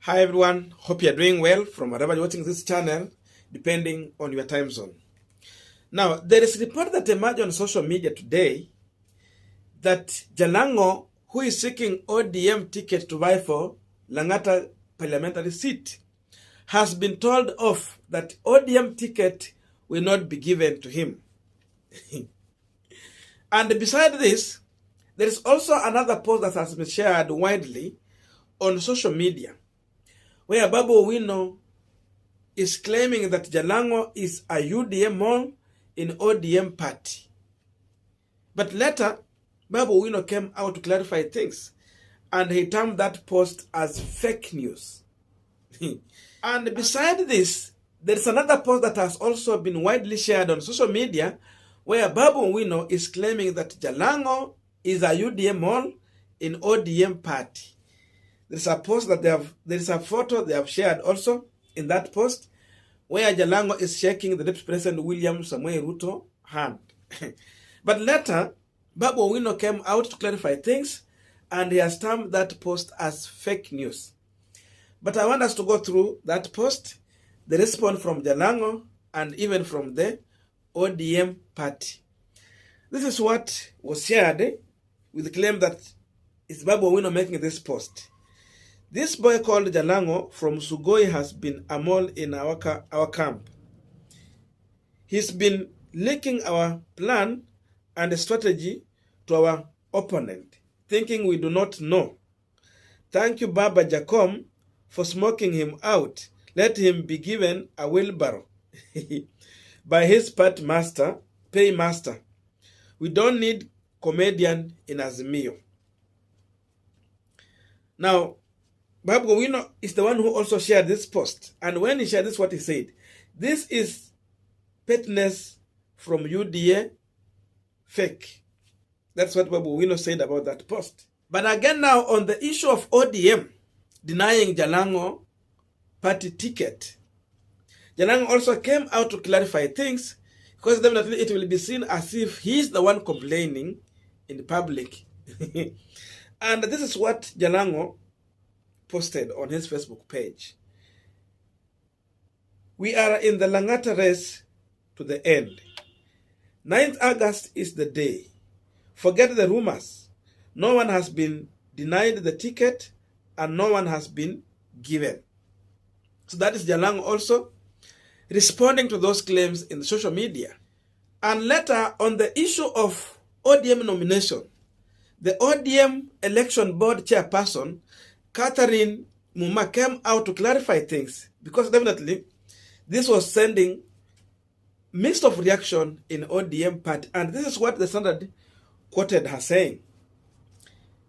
Hi everyone, hope you're doing well from wherever you're watching this channel, depending on your time zone. Now, there is a report that emerged on social media today that Jalang'O, who is seeking ODM ticket to vie for Langata parliamentary seat, has been told off that ODM ticket will not be given to him. And beside this, there is also another post that has been shared widely on social media, where Babu Owino is claiming that Jalang'O is a UDM mole in ODM party. But later, Babu Owino came out to clarify things, and he termed that post as fake news. And beside this, there is another post that has also been widely shared on social media, where Babu Owino is claiming that Jalang'O is a UDM mole in ODM party. There's a post that there's a photo they have shared also in that post, where Jalang'O is shaking the Deputy President William Samoei Ruto hand. But later, Babu Owino came out to clarify things, and he has termed that post as fake news. But I want us to go through that post, the response from Jalang'O, and even from the ODM party. This is what was shared with the claim that it's Babu Owino making this post. This boy called Jalang'O from Sugoi has been a mole in our camp. He's been leaking our plan and strategy to our opponent, thinking we do not know. Thank you, Baba Jacom, for smoking him out. Let him be given a wheelbarrow by his paymaster. We don't need comedian in Azimio. Now, Babu Owino is the one who also shared this post. And when he shared this, what he said, this is pettiness from UDA fake. That's what Babu Owino said about that post. But again now, on the issue of ODM denying Jalang'O party ticket, Jalang'O also came out to clarify things, because definitely it will be seen as if he's the one complaining in public. And this is what Jalang'O posted on his Facebook page. We are in the Langata race to the end. 9th August is the day. Forget the rumors. No one has been denied the ticket, and no one has been given. So that is Jalang'O also responding to those claims in social media. And later, on the issue of ODM nomination, the ODM election board chairperson, Catherine Muma, came out to clarify things, because definitely this was sending mixed of reaction in ODM party. And this is what the Standard quoted her saying.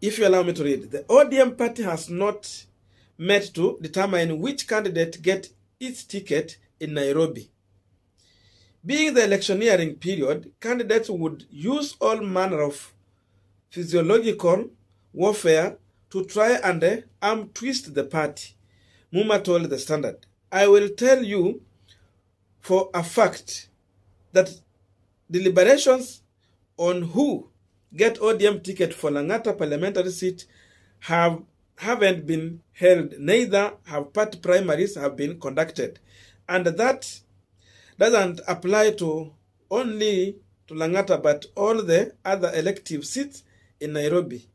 If you allow me to read, the ODM party has not met to determine which candidate get its ticket in Nairobi. Being the electioneering period, candidates would use all manner of physiological warfare to try and arm twist the party, Muma told the Standard. I will tell you for a fact that deliberations on who get ODM ticket for Langata parliamentary seat haven't been held. Neither have party primaries have been conducted. And that doesn't apply to only to Langata, but all the other elective seats in Nairobi,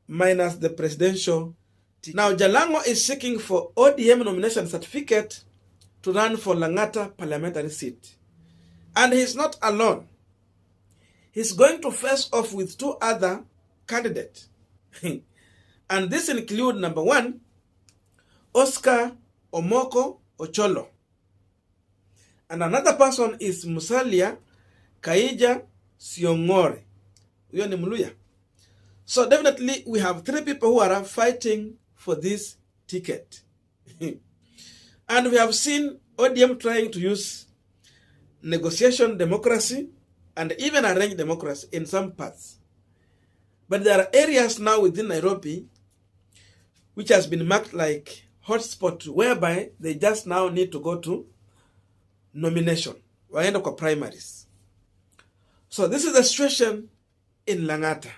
minus the presidential ticket. Now, Jalang'O is seeking for ODM nomination certificate to run for Langata parliamentary seat. And he's not alone. He's going to face off with two other candidates. And this include, number one, Oscar Omoko Ocholo. And another person is Musalia Kaija Siong'ore. Huyo ni Mluya. So definitely we have three people who are fighting for this ticket. And we have seen ODM trying to use negotiation democracy and even arranged democracy in some parts. But there are areas now within Nairobi which has been marked like hotspot, whereby they just now need to go to nomination, waenda kwa primaries. So this is the situation in Langata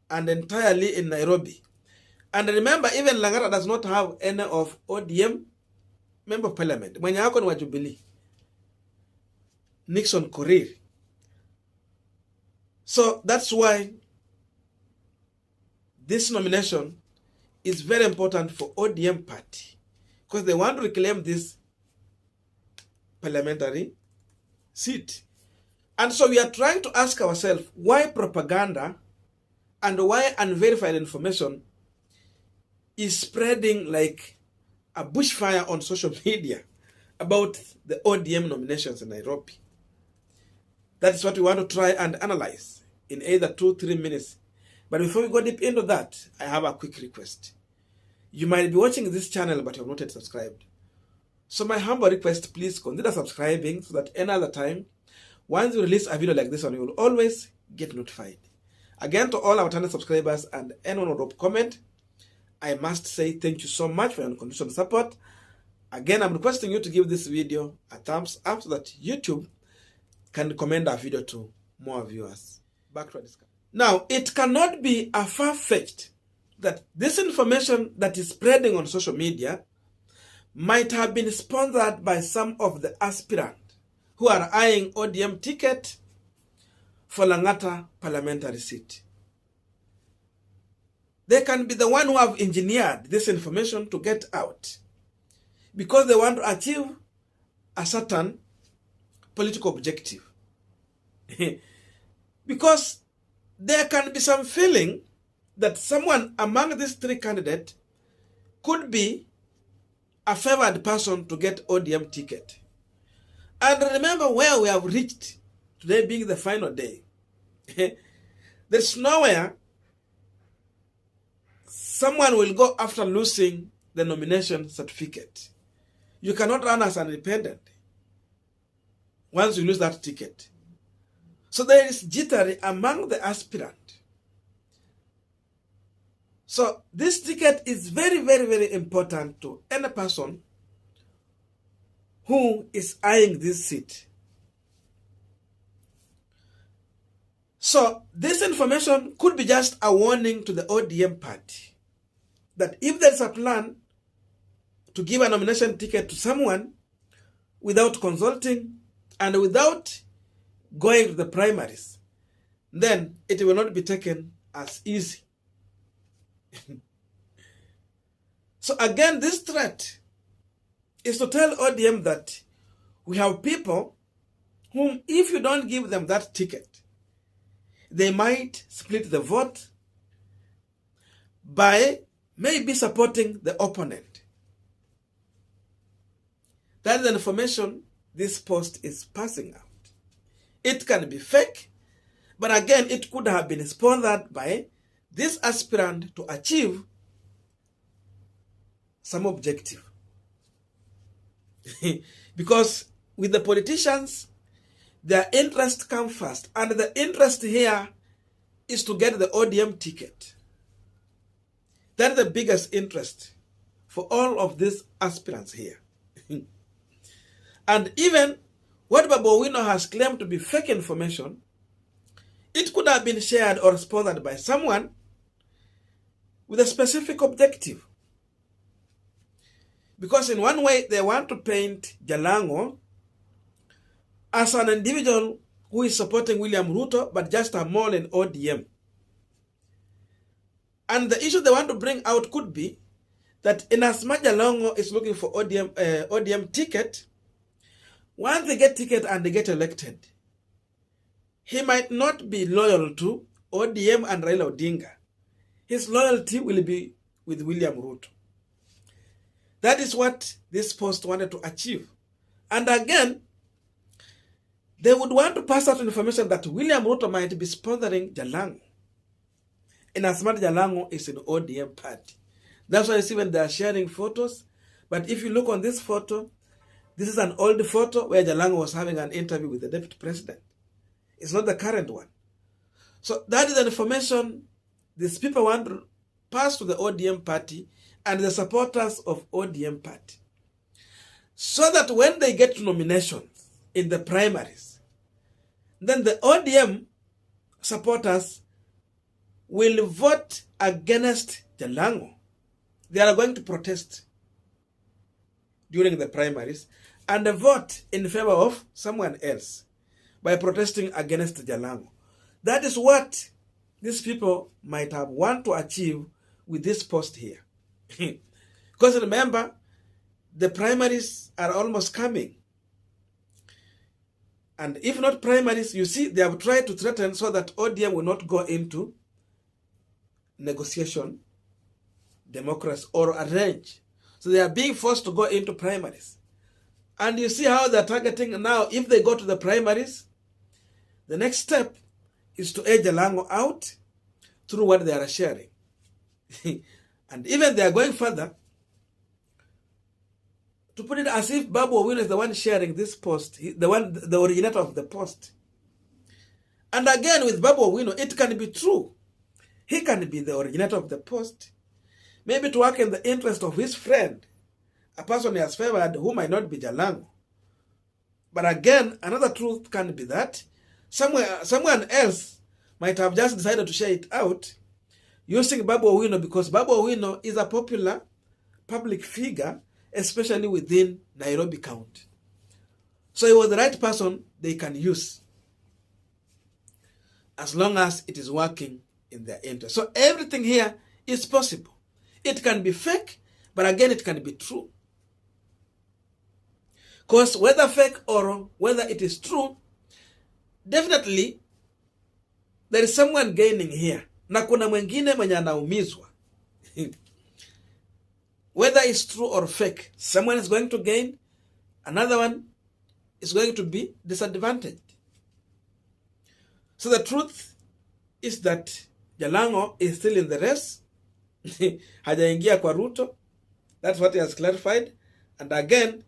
and entirely in Nairobi. And remember, even Langata does not have any of ODM member of parliament. Mwenye hako ni wa Jubilee, Nixon Korir. So that's why this nomination is very important for ODM party, because they want to reclaim this parliamentary seat. And so we are trying to ask ourselves, why propaganda and why unverified information is spreading like a bushfire on social media about the ODM nominations in Nairobi. That is what we want to try and analyze in either 2-3 minutes. But before we go deep into that, I have a quick request. You might be watching this channel, but you have not yet subscribed. So my humble request, please consider subscribing so that any other time, once we release a video like this one, you will always get notified. Again, to all our channel subscribers and anyone who drop comment, I must say thank you so much for your unconditional support. Again, I'm requesting you to give this video a thumbs up so that YouTube can recommend our video to more viewers. Back to our discussion. Now, it cannot be a far-fetched that this information that is spreading on social media might have been sponsored by some of the aspirants who are eyeing ODM ticket for Langata parliamentary seat. They can be the one who have engineered this information to get out because they want to achieve a certain political objective. Because there can be some feeling that someone among these three candidates could be a favored person to get ODM ticket. And remember where we have reached, today being the final day. There's nowhere someone will go after losing the nomination certificate. You cannot run as an independent once you lose that ticket. So there is jittery among the aspirant. So this ticket is very, very, very important to any person who is eyeing this seat. So this information could be just a warning to the ODM party that if there's a plan to give a nomination ticket to someone without consulting and without going to the primaries, then it will not be taken as easy. So again, this threat is to tell ODM that we have people whom, if you don't give them that ticket, they might split the vote by maybe supporting the opponent. That is the information this post is passing out. It can be fake, but again, it could have been sponsored by this aspirant to achieve some objective. Because with the politicians, their interest comes first. And the interest here is to get the ODM ticket. That is the biggest interest for all of these aspirants here. And even what Babu Owino has claimed to be fake information, it could have been shared or sponsored by someone with a specific objective. Because in one way, they want to paint Jalang'O as an individual who is supporting William Ruto, but just a mole in ODM. And the issue they want to bring out could be that in as much Jalang'O is looking for ODM ticket, once they get ticket and they get elected, he might not be loyal to ODM and Raila Odinga. His loyalty will be with William Ruto. That is what this post wanted to achieve. And again, they would want to pass out information that William Ruto might be sponsoring Jalang'O. In as much Jalang'O is an ODM party. That's why you see when they are sharing photos. But if you look on this photo, this is an old photo where Jalang'O was having an interview with the deputy president. It's not the current one. So that is the information these people want to pass to the ODM party and the supporters of ODM party. So that when they get nominations in the primaries, then the ODM supporters will vote against Jalang'O they are going to protest during the primaries and vote in favor of someone else by protesting against Jalang'o. That is what these people might have want to achieve with this post here. Because remember, the primaries are almost coming. And if not primaries, you see, they have tried to threaten so that ODM will not go into negotiation, democracy, or arrange. So they are being forced to go into primaries. And you see how they're targeting now. If they go to the primaries, the next step is to edge Jalang'o out through what they are sharing. And even they are going further to put it as if Babu Owino is the one sharing this post, the originator of the post. And again, with Babu Owino, it can be true. He can be the originator of the post, maybe to work in the interest of his friend, a person he has favored who might not be Jalang'o. But again, another truth can be that someone else might have just decided to share it out using Babu Owino, because Babu Owino is a popular public figure, especially within Nairobi County. So he was the right person they can use, as long as it is working in their interest. So everything here is possible. It can be fake, but again, it can be true. Because whether fake or whether it is true, definitely there is someone gaining here. Na kuna mwengine mwenye anaumizwa. Whether it's true or fake, someone is going to gain, another one is going to be disadvantaged. So the truth is that Jalang'o is still in the race. Hajaingia kwa Ruto. That's what he has clarified. And again,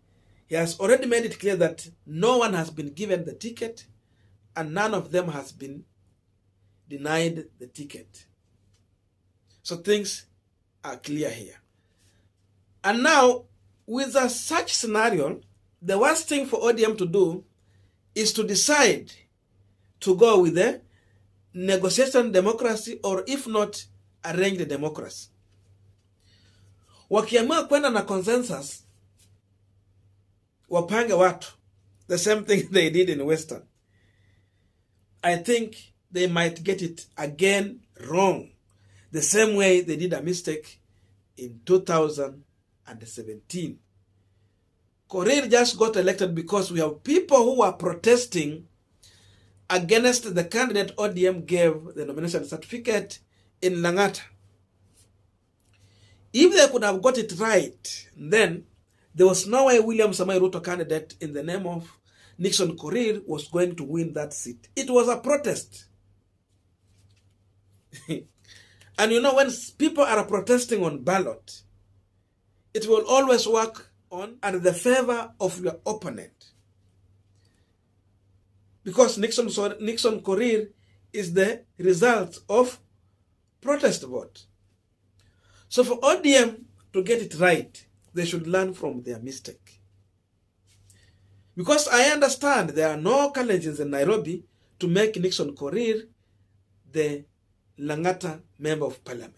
he has already made it clear that no one has been given the ticket and none of them has been denied the ticket. So things are clear here. And now, with such scenario, the worst thing for ODM to do is to decide to go with the negotiation democracy, or if not, arranged democracy. Wakiamua kwenda na consensus, wapange watu, the same thing they did in Western, I think they might get it again wrong, the same way they did a mistake in 2017. Korir just got elected because we have people who are protesting against the candidate ODM gave the nomination certificate in Langata. If they could have got it right, then there was no way William Samoei Ruto candidate in the name of Nixon Korir was going to win that seat. It was a protest. And you know, when people are protesting on ballot, it will always work on and the favor of your opponent. Because Nixon Korir is the result of protest vote. So for ODM to get it right, they should learn from their mistake. Because I understand there are no challenges in Nairobi to make Nixon Korir the Langata member of parliament.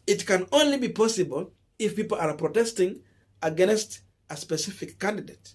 It can only be possible if people are protesting against a specific candidate.